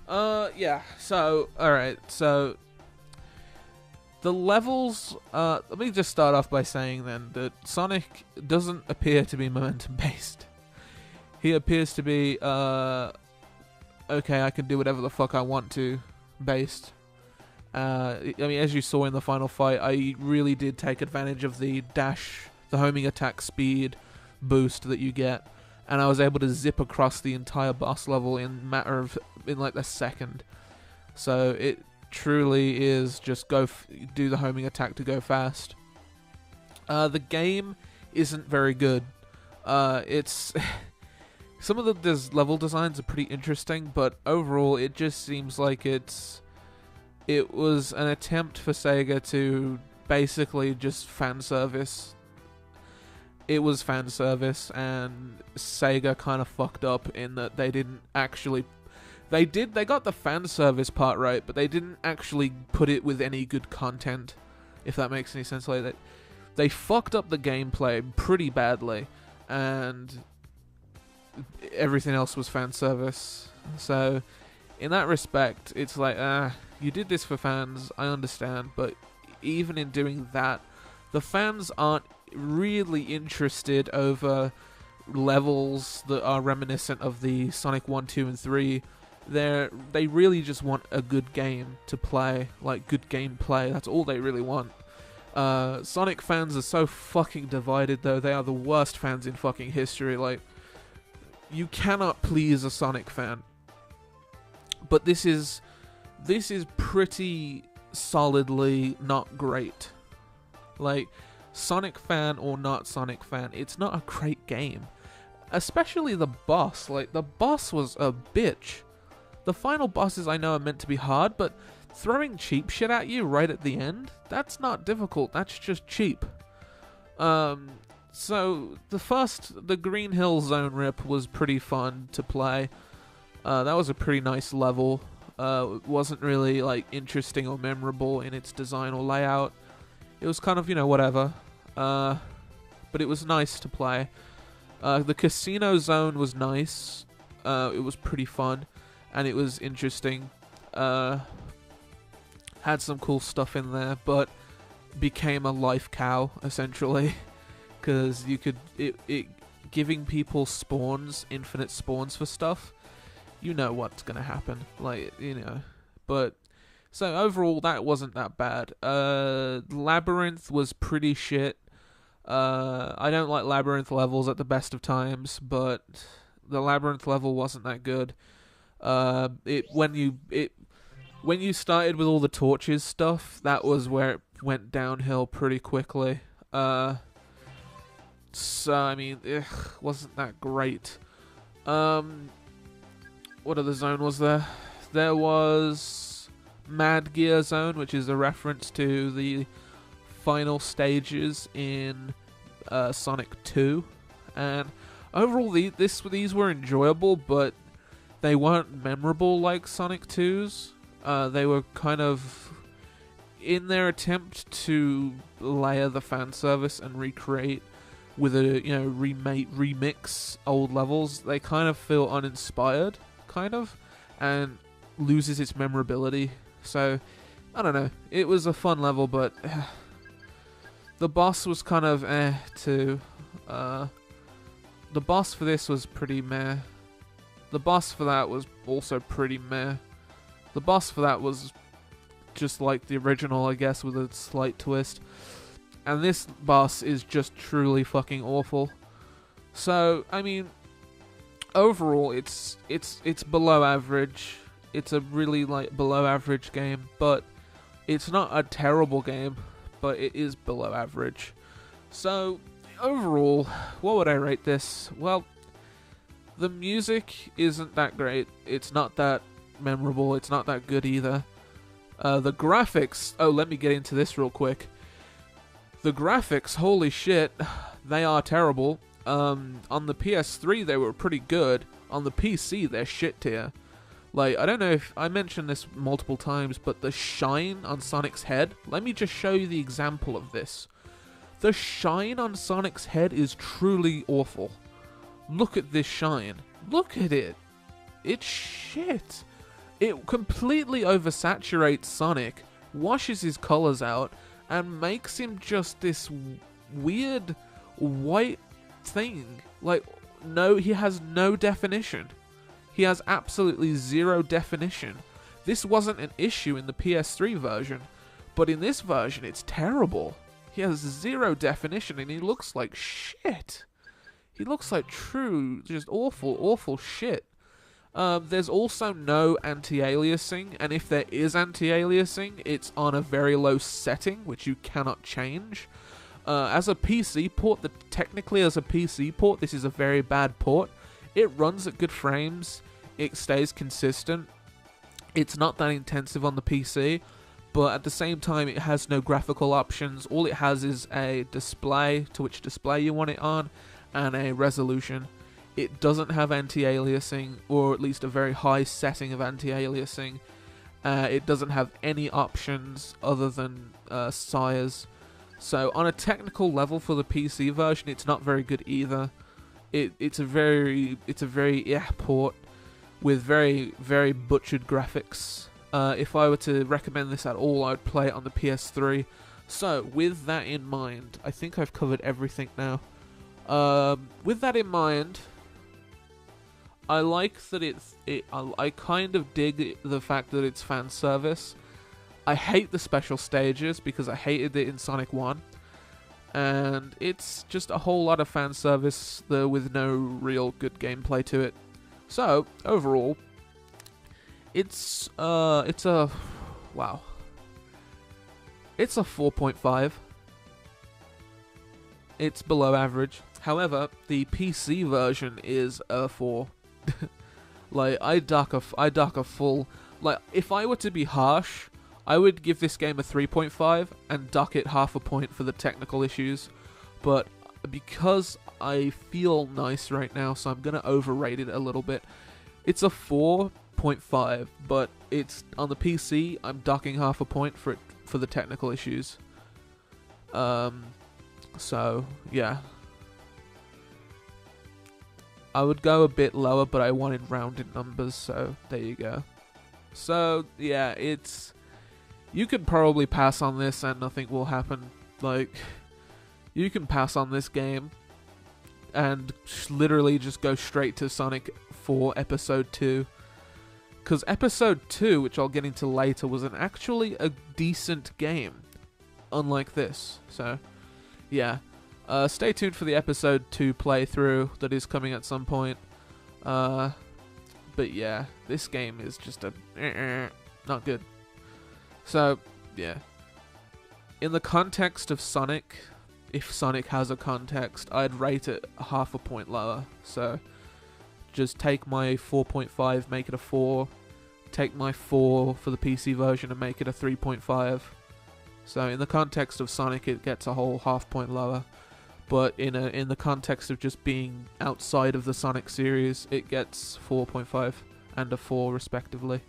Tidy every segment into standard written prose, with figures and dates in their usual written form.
Yeah. So, alright. So, the levels, let me just start off by saying then that Sonic doesn't appear to be momentum based. He appears to be, okay, I can do whatever the fuck I want to based. I mean, as you saw in the final fight, I really did take advantage of the dash, the homing attack speed boost that you get, and I was able to zip across the entire boss level in like a second. So it truly is just do the homing attack to go fast. The game isn't very good. It's some of the level designs are pretty interesting, but overall it just seems like it was an attempt for Sega to basically just fan service. It was fan service, and Sega kind of fucked up in that they didn't actually. They got the fan service part right, but they didn't actually put it with any good content, if that makes any sense. Like that, they fucked up the gameplay pretty badly, and everything else was fan service. So, in that respect, it's like, you did this for fans, I understand, but even in doing that, the fans aren't really interested over levels that are reminiscent of the Sonic 1, 2, and 3. They really just want a good game to play, like good gameplay. That's all they really want. Sonic fans are so fucking divided, though. They are the worst fans in fucking history. Like, you cannot please a Sonic fan. But this is pretty solidly not great. Like, Sonic fan or not Sonic fan, it's not a great game. Especially the boss. Like, the boss was a bitch. The final bosses I know are meant to be hard, but throwing cheap shit at you right at the end, that's not difficult, that's just cheap. So, the Green Hill Zone rip was pretty fun to play. That was a pretty nice level. It wasn't really, like, interesting or memorable in its design or layout. It was kind of, whatever. But it was nice to play. The Casino Zone was nice. It was pretty fun. And it was interesting. Had some cool stuff in there, but became a life cow, essentially. Because you could... It giving people spawns, infinite spawns for stuff, you know what's going to happen. Like, But... So, overall, that wasn't that bad. Labyrinth was pretty shit. I don't like Labyrinth levels at the best of times, but the Labyrinth level wasn't that good. When you started with all the torches stuff, that was where it went downhill pretty quickly. So, I mean, wasn't that great. What other zone was there? There was Mad Gear Zone, which is a reference to the final stages in Sonic 2. And overall, these were enjoyable, but they weren't memorable like Sonic 2's. They were kind of, in their attempt to layer the fan service and recreate with a, remix old levels, they kind of feel uninspired, kind of, and loses its memorability. So, I don't know. It was a fun level, but the boss was kind of too. The boss for this was pretty meh. The boss for that was also pretty meh. The boss for that was just like the original, I guess, with a slight twist. And this boss is just truly fucking awful. So, I mean, overall, it's below average. It's a really, below average game, but it's not a terrible game, but it is below average. So, overall, what would I rate this? Well, the music isn't that great. It's not that memorable. It's not that good either. The graphics... Oh, let me get into this real quick. The graphics, holy shit, they are terrible. On the PS3, they were pretty good. On the PC, they're shit tier. I don't know if I mentioned this multiple times, but the shine on Sonic's head... Let me just show you the example of this. The shine on Sonic's head is truly awful. Look at this shine. Look at it. It's shit. It completely oversaturates Sonic, washes his colors out, and makes him just this weird white thing. Like, no, he has no definition. He has absolutely zero definition. This wasn't an issue in the PS3 version, but in this version, it's terrible. He has zero definition, and he looks like shit. He looks like true, just awful, awful shit. There's also no anti-aliasing, and if there is anti-aliasing, it's on a very low setting, which you cannot change. As a PC port, technically as a PC port, this is a very bad port. It runs at good frames, it stays consistent, it's not that intensive on the PC, but at the same time it has no graphical options. All it has is a display, to which display you want it on, and a resolution. It doesn't have anti-aliasing, or at least a very high setting of anti-aliasing. It doesn't have any options other than sires. So on a technical level for the PC version, it's not very good either. It's a very port with very, very butchered graphics. If I were to recommend this at all, I would play it on the PS3. So with that in mind, I think I've covered everything now. With that in mind, I like that I kind of dig the fact that it's fan service. I hate the special stages because I hated it in Sonic 1. And it's just a whole lot of fan service with no real good gameplay to it. So, overall, it's a 4.5. It's below average. However, the PC version is a 4. Like, I duck a full... Like, if I were to be harsh, I would give this game a 3.5 and duck it half a point for the technical issues. But because I feel nice right now, so I'm going to overrate it a little bit. It's a 4.5, but it's on the PC, I'm ducking half a point for the technical issues. So, yeah. I would go a bit lower, but I wanted rounded numbers, so there you go. So, yeah, you could probably pass on this and nothing will happen. Like, you can pass on this game and literally just go straight to Sonic 4 Episode 2. Because Episode 2, which I'll get into later, was actually a decent game. Unlike this. So, yeah. Stay tuned for the Episode 2 playthrough that is coming at some point. But yeah, this game is just not good. So, yeah. In the context of Sonic, if Sonic has a context, I'd rate it half a point lower. So, just take my 4.5, make it a 4. Take my 4 for the PC version and make it a 3.5. So, in the context of Sonic, it gets a whole half point lower. But in the context of just being outside of the Sonic series, it gets 4.5 and a 4 respectively,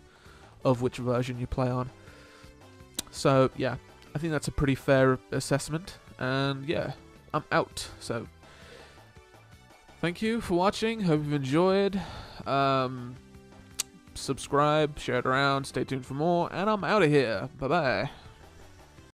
of which version you play on. So yeah, I think that's a pretty fair assessment, and yeah, I'm out. So thank you for watching, hope you've enjoyed. Subscribe, share it around, stay tuned for more, and I'm out of here. Bye bye.